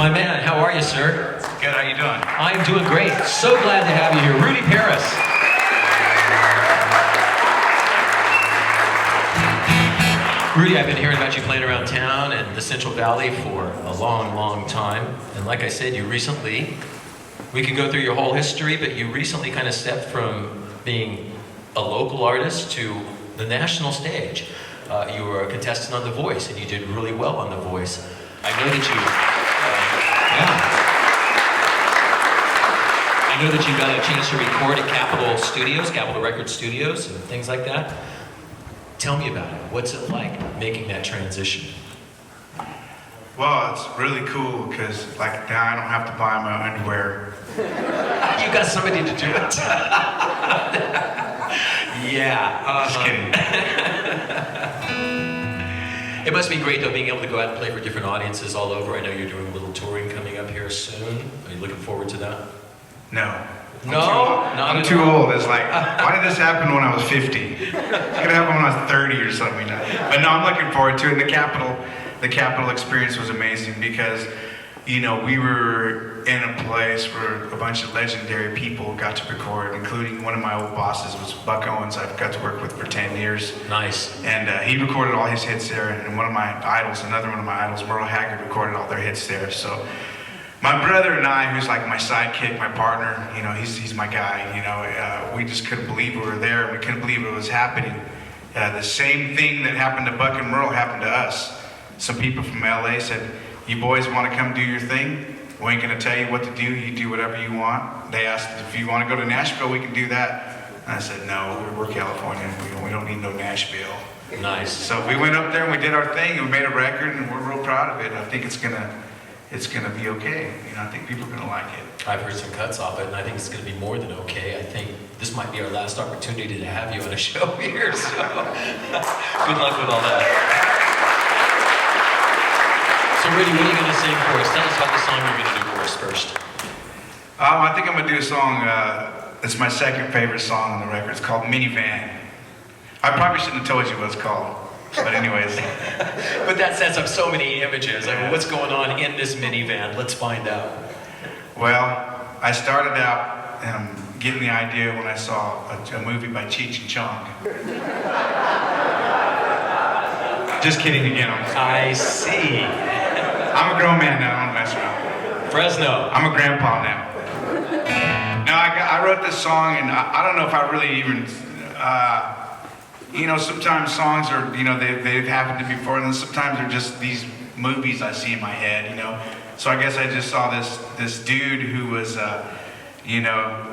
My man, how are you, sir? Good, how you doing? I am doing great. So glad to have you here. Rudy Parris. Rudy, I've been hearing about you playing around town and the Central Valley for a long, long time. And like I said, we could go through your whole history, but you recently kind of stepped from being a local artist to the national stage. You were a contestant on The Voice, and you did really well on The Voice. I know that you got a chance to record at Capitol Record Studios, and things like that. Tell me about it. What's it like making that transition? Well, it's really cool because like now I don't have to buy my underwear. You got somebody to do it. Yeah. Just kidding. It must be great though being able to go out and play for different audiences all over. I know you're doing a little touring coming up here soon. Are you looking forward to that? No. I'm too old. It's like, why did this happen when I was 50? It could happen when I was 30 or something. But no, I'm looking forward to it. And the Capitol experience was amazing because, you know, we were in a place where a bunch of legendary people got to record, including one of my old bosses was Buck Owens. I've got to work with for 10 years. Nice. And he recorded all his hits there. And one of my idols, another one of my idols, Merle Haggard, recorded all their hits there. So my brother and I, who's like my sidekick, my partner, you know, he's my guy, you know, we just couldn't believe we were there. We couldn't believe it was happening. The same thing that happened to Buck and Merle happened to us. Some people from LA said, you boys want to come do your thing? We ain't gonna tell you what to do, you do whatever you want. They asked if you want to go to Nashville, we can do that. And I said, no, we're California, we don't need no Nashville. Nice. So we went up there and we did our thing and we made a record and we're real proud of it. I think it's gonna be okay. You know, I think people are gonna like it. I've heard some cuts off it, and I think it's gonna be more than okay. I think this might be our last opportunity to have you on a show here, so good luck with all that. So Rudy, what are you gonna sing for us? Tell us about the song you're gonna do for us first. I think I'm gonna do a song, it's my second favorite song on the record. It's called MiniVan. I probably shouldn't have told you what it's called. But anyways. But that sets up so many images. I mean, what's going on in this minivan? Let's find out. Well, I started out getting the idea when I saw a movie by Cheech and Chong. Just kidding again. I see. I'm a grown man now, I don't mess around. Fresno. I'm a grandpa now. Now, I wrote this song, and I don't know if I really even... you know, sometimes songs are, you know, they've happened to me before, and then sometimes they're just these movies I see in my head, you know. So I guess I just saw this dude who was, you know,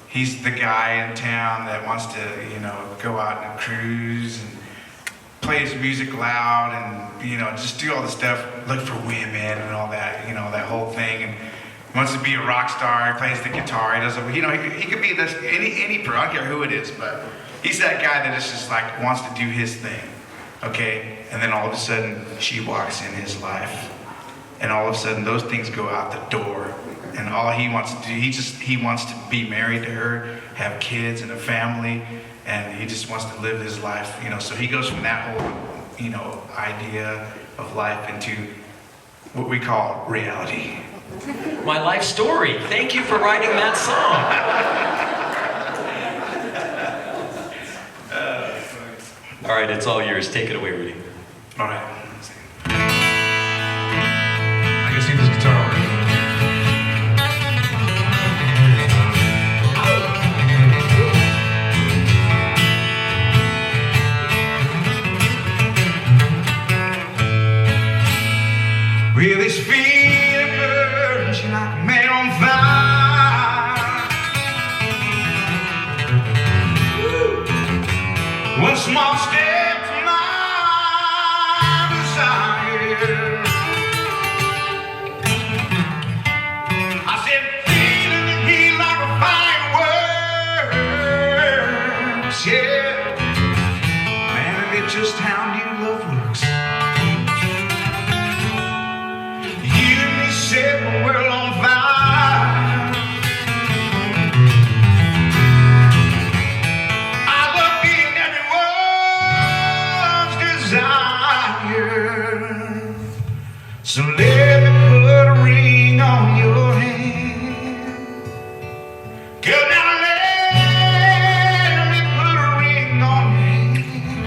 he's the guy in town that wants to, you know, go out and cruise and play his music loud and, you know, just do all the stuff, look for women and all that, you know, that whole thing. And he wants to be a rock star, he plays the guitar, he doesn't, you know, he could be this, any pro, I don't care who it is, but he's that guy that is just like, wants to do his thing, okay? And then all of a sudden, she walks in his life. And all of a sudden, those things go out the door. And all he wants to do, he wants to be married to her, have kids and a family, and he just wants to live his life, you know? So he goes from that whole, you know, idea of life into what we call reality. My life story. Thank you for writing that song. All right, it's all yours. Take it away, Rudy. All right. I can see this guitar already. Well, this feeling burns you like a man on fire. One small step to my desire. I said, feeling the heat like a fireworks. Yeah, man, it's just how new love works. You and me set the world on fire. I love being everyone's desire. So let me put a ring on your hand. Girl, now let me put a ring on your hand.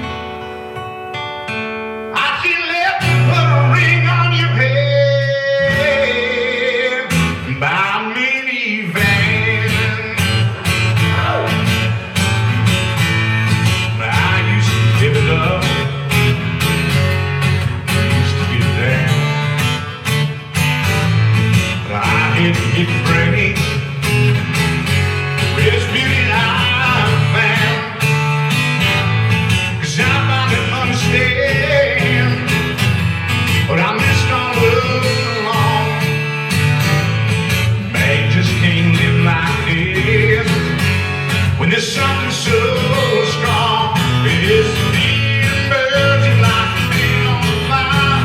I said, let me put a ring on your head. Buy a minivan. I used to live it up. Hit break with this beauty I found, 'cause I finally understand what I missed all along. Man, just can't live like this when there's something so strong. It's the emerging like a thing on the fire.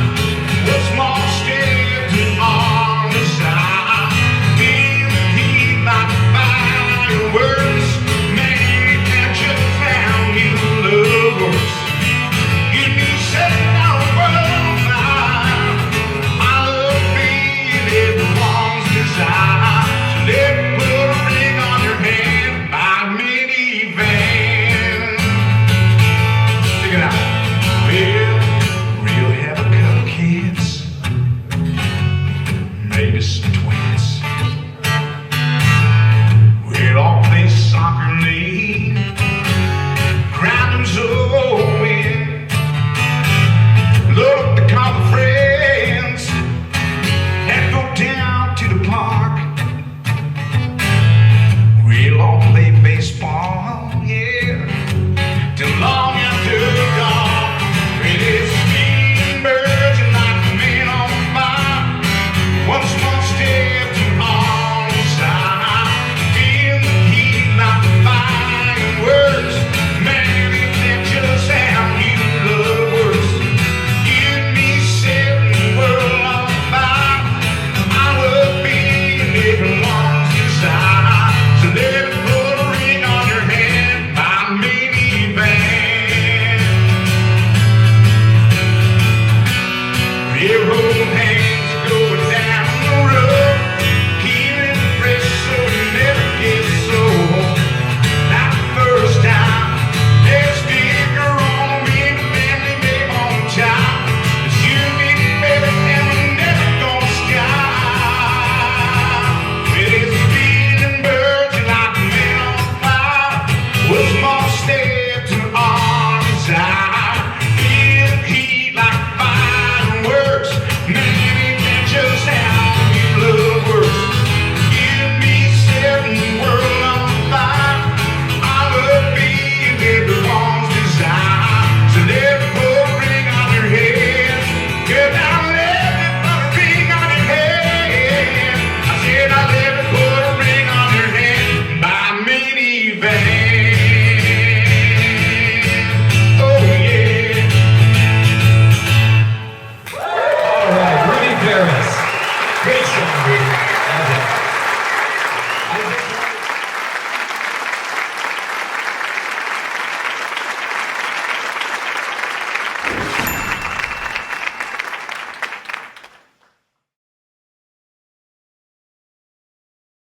What small steps in on the side. Maybe some